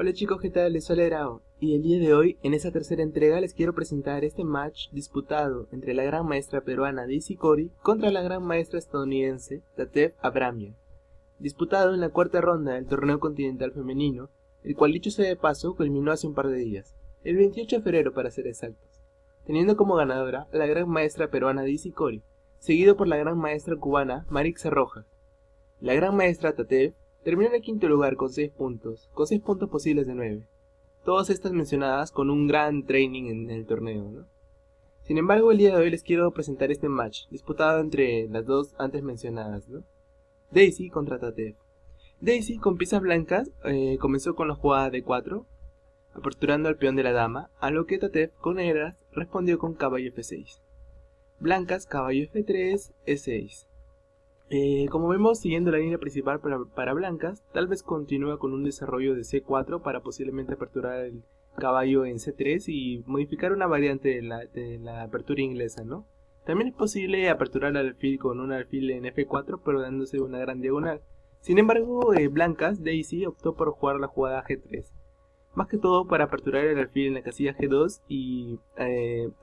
Hola chicos, ¿qué tal? Les soy Grau y el día de hoy, en esta tercera entrega, les quiero presentar este match disputado entre la gran maestra peruana Daisy Cori contra la gran maestra estadounidense Tatev Abramian, disputado en la cuarta ronda del torneo continental femenino, el cual dicho sea de paso culminó hace un par de días, el 28 de febrero para ser exactos, teniendo como ganadora a la gran maestra peruana Daisy Cori, seguido por la gran maestra cubana Marixa Rojas. La gran maestra Tatev terminó en el quinto lugar con 6 puntos posibles de 9, todas estas mencionadas con un gran training en el torneo, ¿no? Sin embargo, el día de hoy les quiero presentar este match, disputado entre las dos antes mencionadas, ¿no? Daisy contra Tatev. Daisy, con piezas blancas, comenzó con la jugada de 4, aperturando al peón de la dama, a lo que Tatev, con negras, respondió con caballo F6. Blancas, caballo F3, E6. Como vemos, siguiendo la línea principal para blancas, tal vez continúa con un desarrollo de C4 para posiblemente aperturar el caballo en C3 y modificar una variante de la apertura inglesa, ¿no? También es posible aperturar el alfil con un alfil en F4, pero dándose una gran diagonal. Sin embargo, blancas, Daisy optó por jugar la jugada G3, más que todo para aperturar el alfil en la casilla G2 y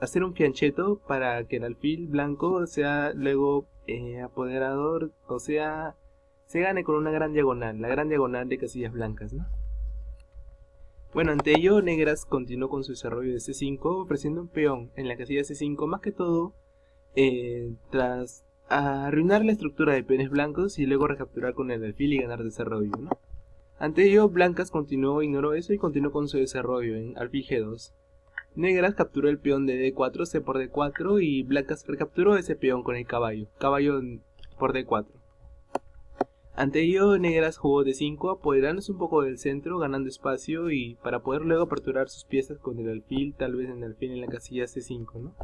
hacer un fianchetto para que el alfil blanco sea luego apoderador, o sea, se gane con una gran diagonal, la gran diagonal de casillas blancas, ¿no? Bueno, ante ello, negras continuó con su desarrollo de C5, ofreciendo un peón en la casilla C5, más que todo tras arruinar la estructura de peones blancos y luego recapturar con el alfil y ganar desarrollo, ¿no? Ante ello, blancas ignoró eso y continuó con su desarrollo en alfil G2. Negras capturó el peón de D4, C por D4 y blancas recapturó ese peón con el caballo por D4. Ante ello, negras jugó D5, apoderándose un poco del centro, ganando espacio y para poder luego aperturar sus piezas con el alfil, tal vez en el alfil en la casilla C5, ¿no?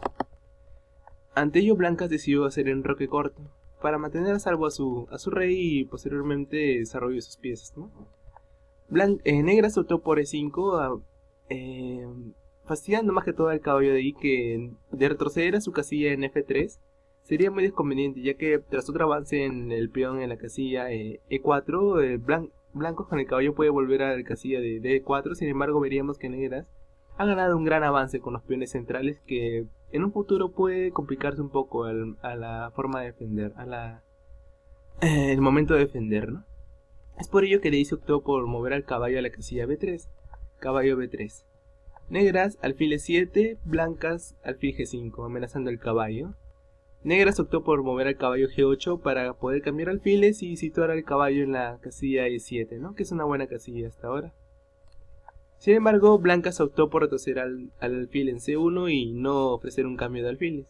Ante ello, blancas decidió hacer enroque corto, para mantener a salvo a su rey y posteriormente desarrollo sus piezas, ¿no? Negras optó por E5, fastidiando más que todo al caballo de ahí que de retroceder a su casilla en F3 sería muy desconveniente, ya que tras otro avance en el peón en la casilla E4, blancos con el caballo puede volver a la casilla de D4, sin embargo veríamos que negras ha ganado un gran avance con los peones centrales que en un futuro puede complicarse un poco a la forma de defender, el momento de defender, ¿no? Es por ello que Daisy optó por mover al caballo a la casilla B3, caballo B3. Negras, alfil E7, blancas, alfil G5, amenazando el caballo. Negras optó por mover al caballo G8 para poder cambiar alfiles y situar al caballo en la casilla E7, ¿no? Que es una buena casilla hasta ahora. Sin embargo, blancas optó por retroceder al alfil en C1 y no ofrecer un cambio de alfiles.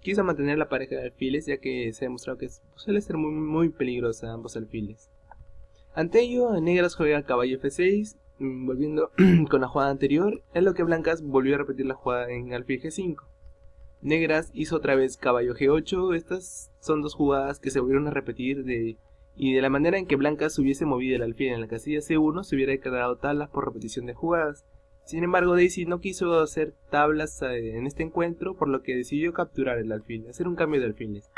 Quiso mantener la pareja de alfiles ya que se ha demostrado que suele ser muy peligrosa ambos alfiles. Ante ello, negras juega caballo F6, volviendo con la jugada anterior, en lo que blancas volvió a repetir la jugada en alfil G5. Negras hizo otra vez caballo G8, estas son dos jugadas que se volvieron a repetir y de la manera en que blancas hubiese movido el alfil en la casilla C1 se hubiera quedado tablas por repetición de jugadas. Sin embargo, Daisy no quiso hacer tablas en este encuentro, por lo que decidió capturar el alfil, hacer un cambio de alfiles.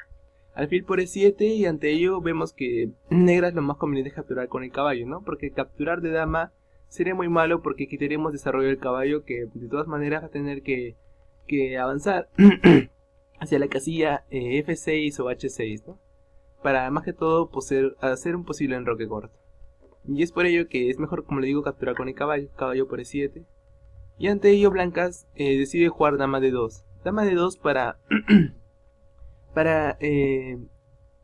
Alfil por E7 y ante ello vemos que negras lo más conveniente es capturar con el caballo, ¿no? Porque capturar de dama sería muy malo porque quitaríamos desarrollo del caballo que de todas maneras va a tener que avanzar hacia la casilla F6 o H6, ¿no? Para más que todo hacer un posible enroque corto. Y es por ello que es mejor, como le digo, capturar con el caballo, caballo por E7. Y ante ello blancas decide jugar dama de 2. Dama de 2 para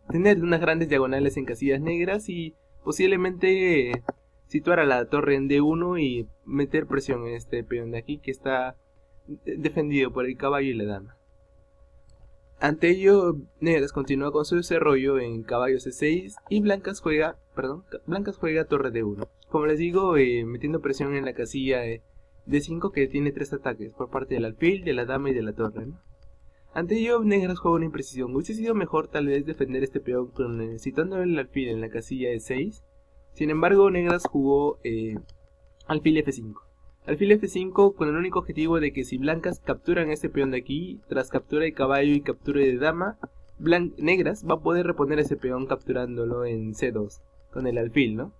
tener unas grandes diagonales en casillas negras y posiblemente situar a la torre en D1 y meter presión en este peón de aquí que está defendido por el caballo y la dama. Ante ello, negras continúa con su desarrollo en caballo C6 y blancas juega torre D1. Como les digo, metiendo presión en la casilla D5 que tiene 3 ataques por parte del alfil, de la dama y de la torre, ¿no? Ante ello, negras juega una imprecisión. Hubiese sido mejor tal vez defender este peón situando el alfil en la casilla E6. Sin embargo, negras jugó alfil F5. Alfil F5 con el único objetivo de que si blancas capturan este peón de aquí, tras captura de caballo y captura de dama, negras va a poder reponer ese peón capturándolo en C2 con el alfil, ¿no?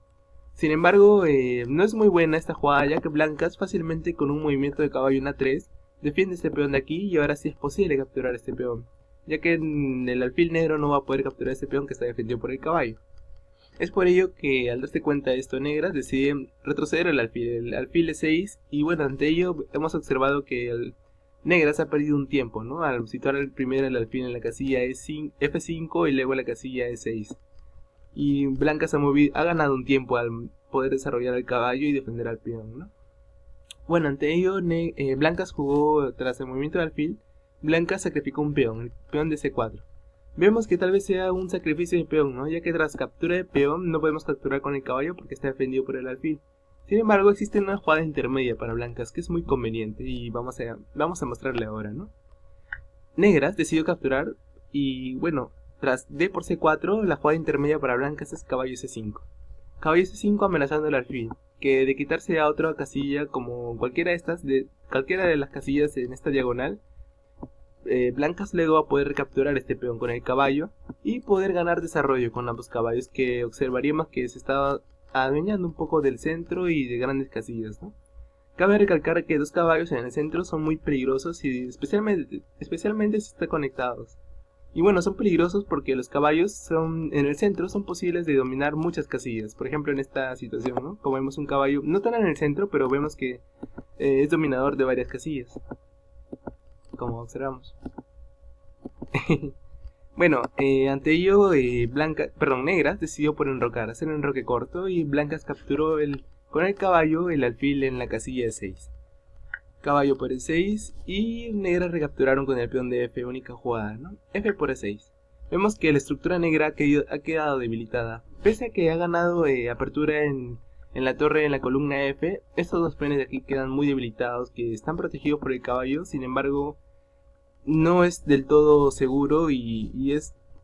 Sin embargo, no es muy buena esta jugada, ya que blancas fácilmente con un movimiento de caballo en A3 defiende este peón de aquí y ahora sí es posible capturar este peón, ya que el alfil negro no va a poder capturar este peón que está defendido por el caballo. Es por ello que al darse cuenta de esto negras deciden retroceder el alfil E6 y bueno, ante ello hemos observado que negras ha perdido un tiempo, ¿no? Al situar primero el alfil en la casilla F5 y luego en la casilla E6. Y blancas ha ganado un tiempo al poder desarrollar el caballo y defender al peón, ¿no? Bueno, ante ello blancas jugó tras el movimiento del alfil, blancas sacrificó un peón, el peón de C4. Vemos que tal vez sea un sacrificio de peón, ¿no? Ya que tras captura de peón no podemos capturar con el caballo porque está defendido por el alfil. Sin embargo, existe una jugada intermedia para blancas que es muy conveniente y vamos a mostrarle ahora, ¿no? Negras decidió capturar y bueno, tras D por C4, la jugada intermedia para blancas es caballo C5. Caballo C5 amenazando el alfil, que de quitarse a otra casilla como cualquiera de las casillas en esta diagonal, blancas luego va a poder recapturar este peón con el caballo y poder ganar desarrollo con ambos caballos, que observaríamos que se estaba adueñando un poco del centro y de grandes casillas, ¿no? Cabe recalcar que dos caballos en el centro son muy peligrosos y especialmente si están conectados. Y bueno, son peligrosos porque los caballos en el centro son posibles de dominar muchas casillas. Por ejemplo, en esta situación, ¿no? Como vemos un caballo, no tan en el centro, pero vemos que es dominador de varias casillas, como observamos. Bueno, ante ello, negras decidió por enrocar, hacer un enroque corto y blancas capturó con el caballo el alfil en la casilla de 6. Caballo por E6 y negras recapturaron con el peón de F, única jugada, ¿no? F por E6. Vemos que la estructura negra ha quedado debilitada. Pese a que ha ganado apertura en la torre en la columna F, estos dos peones de aquí quedan muy debilitados, que están protegidos por el caballo, sin embargo no es del todo seguro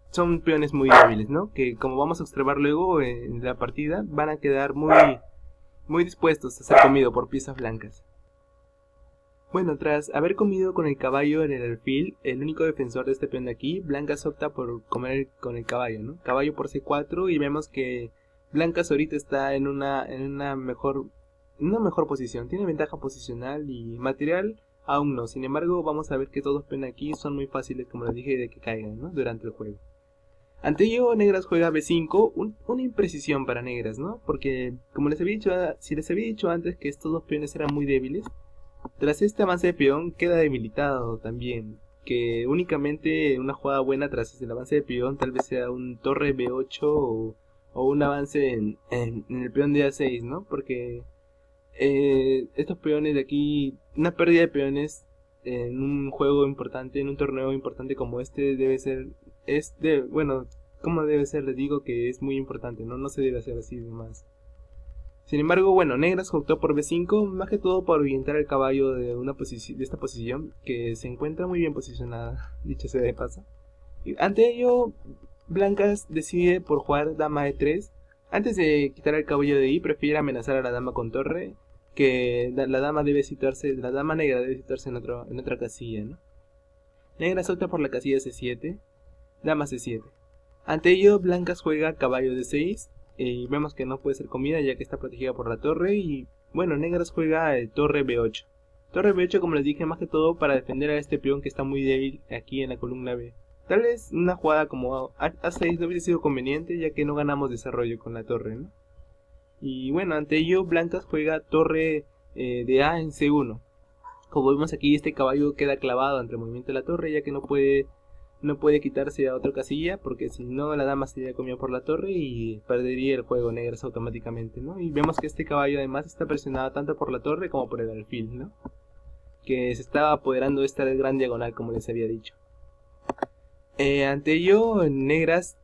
son peones muy débiles, ¿no? Que como vamos a observar luego en la partida, van a quedar muy dispuestos a ser comidos por piezas blancas. Bueno, tras haber comido con el caballo en el alfil, el único defensor de este peón de aquí, blancas opta por comer con el caballo, ¿no? Caballo por C4 y vemos que blancas ahorita está en una mejor posición, tiene ventaja posicional y material aún no. Sin embargo, vamos a ver que estos dos peones aquí son muy fáciles, como les dije, de que caigan, ¿no? Durante el juego. Ante ello, negras juega B5, una imprecisión para negras, ¿no? Porque, como les había dicho antes que estos dos peones eran muy débiles, tras este avance de peón queda debilitado también, que únicamente una jugada buena tras el avance de peón tal vez sea un torre B8 o un avance en el peón de A6, ¿no? Porque estos peones de aquí, una pérdida de peones en un juego importante, en un torneo importante como este bueno, como debe ser, les digo que es muy importante, no se debe hacer así de más. Sin embargo, bueno, negras optó por B5, más que todo para orientar el caballo de esta posición, que se encuentra muy bien posicionada, dicho sea de paso. Y ante ello, blancas decide por jugar dama E3. Antes de quitar el caballo de ahí, prefiere amenazar a la dama con torre, que la dama negra debe situarse en otra casilla, ¿no? Negras opta por la casilla C7, dama C7. Ante ello, blancas juega caballo D6. Y vemos que no puede ser comida ya que está protegida por la torre. Y bueno, negras juega torre B8. Torre B8, como les dije, más que todo para defender a este peón que está muy débil aquí en la columna B. Tal vez una jugada como A6 no hubiese sido conveniente ya que no ganamos desarrollo con la torre, ¿no? Y bueno, ante ello blancas juega torre de A en C1. Como vemos aquí, este caballo queda clavado entre el movimiento de la torre ya que no puede quitarse a otra casilla, porque si no la dama sería comida por la torre y perdería el juego negras automáticamente, ¿no? Y vemos que este caballo además está presionado tanto por la torre como por el alfil, ¿no? Que se estaba apoderando de esta gran diagonal, como les había dicho. Ante ello, negras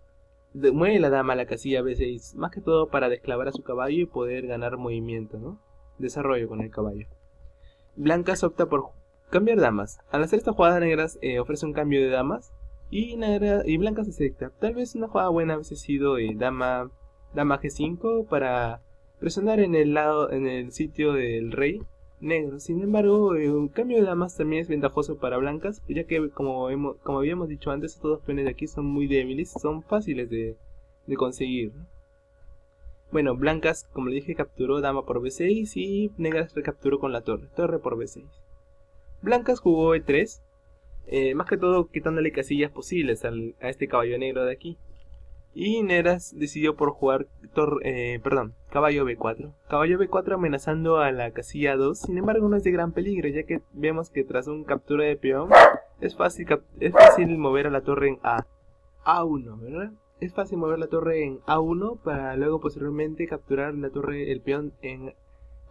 mueve la dama a la casilla B6, más que todo para desclavar a su caballo y poder ganar movimiento, ¿no? Desarrollo con el caballo. Blancas opta por cambiar damas. Al hacer esta jugada, negras ofrece un cambio de damas y blancas acepta. Tal vez una jugada buena hubiese sido dama G5 para presionar en el sitio del rey negro. Sin embargo, un cambio de damas también es ventajoso para blancas, ya que como habíamos dicho antes, estos dos peones de aquí son muy débiles, son fáciles de conseguir, ¿no? Bueno, blancas, como le dije, capturó dama por b6 y negras recapturó con la torre por b6. Blancas jugó e3, más que todo quitándole casillas posibles a este caballo negro de aquí. Y negras decidió por jugar caballo b4. Caballo b4 amenazando a la casilla 2, sin embargo no es de gran peligro, ya que vemos que tras un captura de peón es fácil mover a la torre en A1, ¿verdad? Es fácil mover la torre en A1 para luego posteriormente capturar el peón en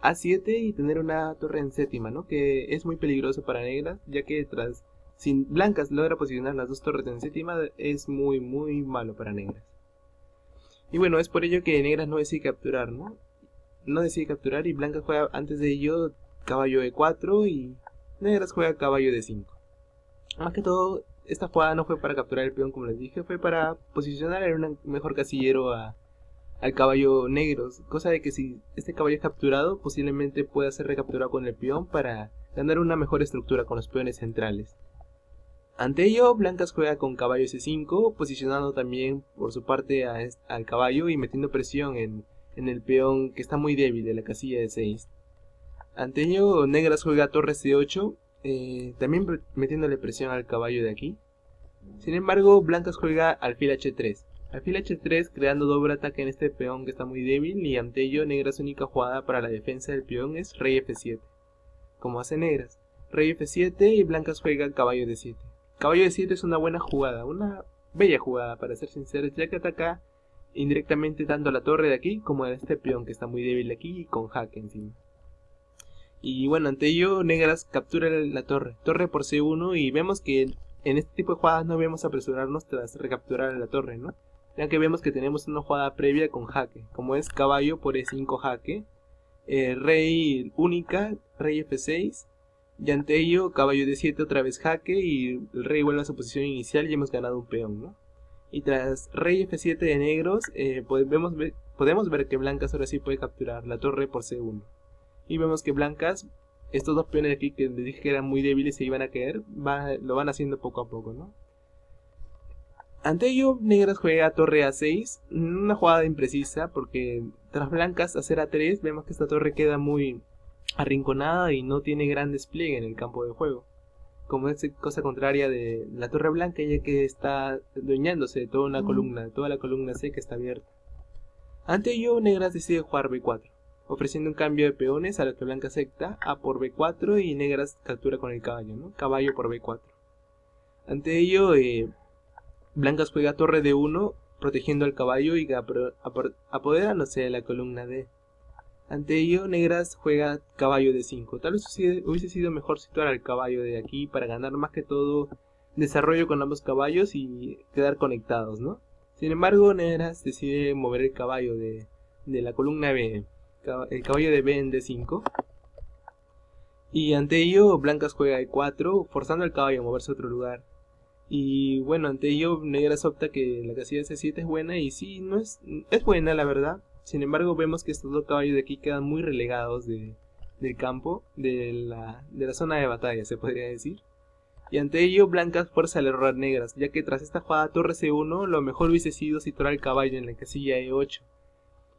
A7 y tener una torre en séptima, ¿no? Que es muy peligroso para negras, ya que si blancas logra posicionar las dos torres en séptima es muy malo para negras. Y bueno, es por ello que negras no decide capturar, ¿no? No decide capturar y blancas juega antes de ello caballo E4 y negras juega caballo D5. Más que todo, esta jugada no fue para capturar el peón, como les dije, fue para posicionar en un mejor casillero al caballo negro, cosa de que si este caballo es capturado, posiblemente pueda ser recapturado con el peón para ganar una mejor estructura con los peones centrales. Ante ello, blancas juega con caballo c5, posicionando también por su parte al caballo y metiendo presión en el peón que está muy débil de la casilla de 6. Ante ello, negras juega torre c8, también metiéndole presión al caballo de aquí. Sin embargo, blancas juega alfil h3. Alfil h3 creando doble ataque en este peón que está muy débil, y ante ello negras su única jugada para la defensa del peón es rey f7. Como hace negras, rey f7 y blancas juega caballo d7. Caballo d7 es una buena jugada, una bella jugada para ser sinceros, ya que ataca indirectamente tanto a la torre de aquí como a este peón que está muy débil aquí y con jaque encima. Y bueno, ante ello negras captura la torre por c1, y vemos que en este tipo de jugadas no debemos apresurarnos tras recapturar la torre, ¿no? Ya que vemos que tenemos una jugada previa con jaque, como es caballo por e5 jaque, rey única, rey f6, y ante ello caballo d7 otra vez jaque y el rey vuelve a su posición inicial y hemos ganado un peón, ¿no? Y tras rey f7 de negros podemos ver que blancas ahora sí puede capturar la torre por c1. Y vemos que blancas, estos dos peones de aquí que les dije que eran muy débiles y se iban a caer, lo van haciendo poco a poco, ¿no? Ante ello, negras juega torre a6, una jugada imprecisa porque tras blancas hacer a3 vemos que esta torre queda muy arrinconada y no tiene gran despliegue en el campo de juego. Como es cosa contraria de la torre blanca, ya que está adueñándose de toda la columna C que está abierta. Ante ello, negras decide jugar b4, ofreciendo un cambio de peones a lo que blanca acepta, a por b4 y negras captura con el caballo, ¿no? Caballo por b4. Ante ello, blancas juega torre d1, protegiendo al caballo y apoderándose de la columna D. Ante ello, negras juega caballo d5. Tal vez hubiese sido mejor situar al caballo de aquí para ganar más que todo desarrollo con ambos caballos y quedar conectados, ¿no? Sin embargo, negras decide mover el caballo de la columna B, el caballo de B en d5. Y ante ello, blancas juega e4, forzando al caballo a moverse a otro lugar. Y bueno, ante ello, negras opta que la casilla c7 es buena, y sí, es buena la verdad. Sin embargo, vemos que estos dos caballos de aquí quedan muy relegados del campo, de la zona de batalla, se podría decir. Y ante ello, blancas fuerza el error a negras, ya que tras esta jugada torre c1, lo mejor hubiese sido situar al caballo en la casilla e8.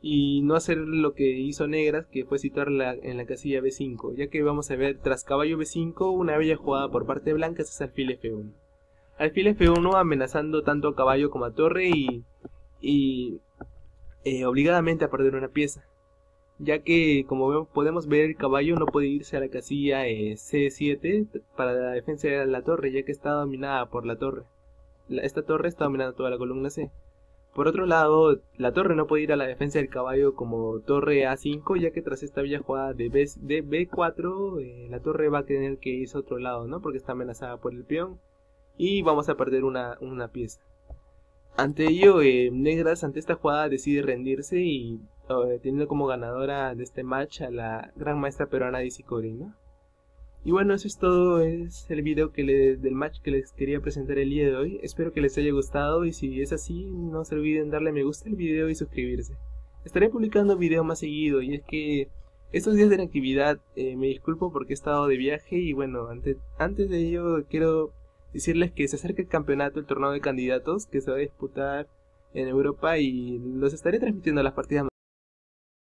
Y no hacer lo que hizo negras, que fue situarla en la casilla b5, ya que vamos a ver tras caballo b5 una bella jugada por parte de blancas es alfil f1. Alfil f1 amenazando tanto a caballo como a torre y obligadamente a perder una pieza, ya que como podemos ver el caballo no puede irse a la casilla c7 para la defensa de la torre, ya que está dominada por la torre. Esta torre está dominando toda la columna C. Por otro lado, la torre no puede ir a la defensa del caballo como torre a5, ya que tras esta bella jugada de b4 la torre va a tener que irse a otro lado, ¿no? Porque está amenazada por el peón y vamos a perder una pieza. Ante ello, negras ante esta jugada decide rendirse y teniendo como ganadora de este match a la gran maestra peruana Daisy Cory, ¿no? Y bueno, eso es todo, es el video del match que les quería presentar el día de hoy. Espero que les haya gustado, y si es así, no se olviden darle me gusta al video y suscribirse. Estaré publicando video más seguido, y es que estos días de la actividad me disculpo porque he estado de viaje, y bueno, antes de ello quiero decirles que se acerca el campeonato, el torneo de candidatos que se va a disputar en Europa, y los estaré transmitiendo las partidas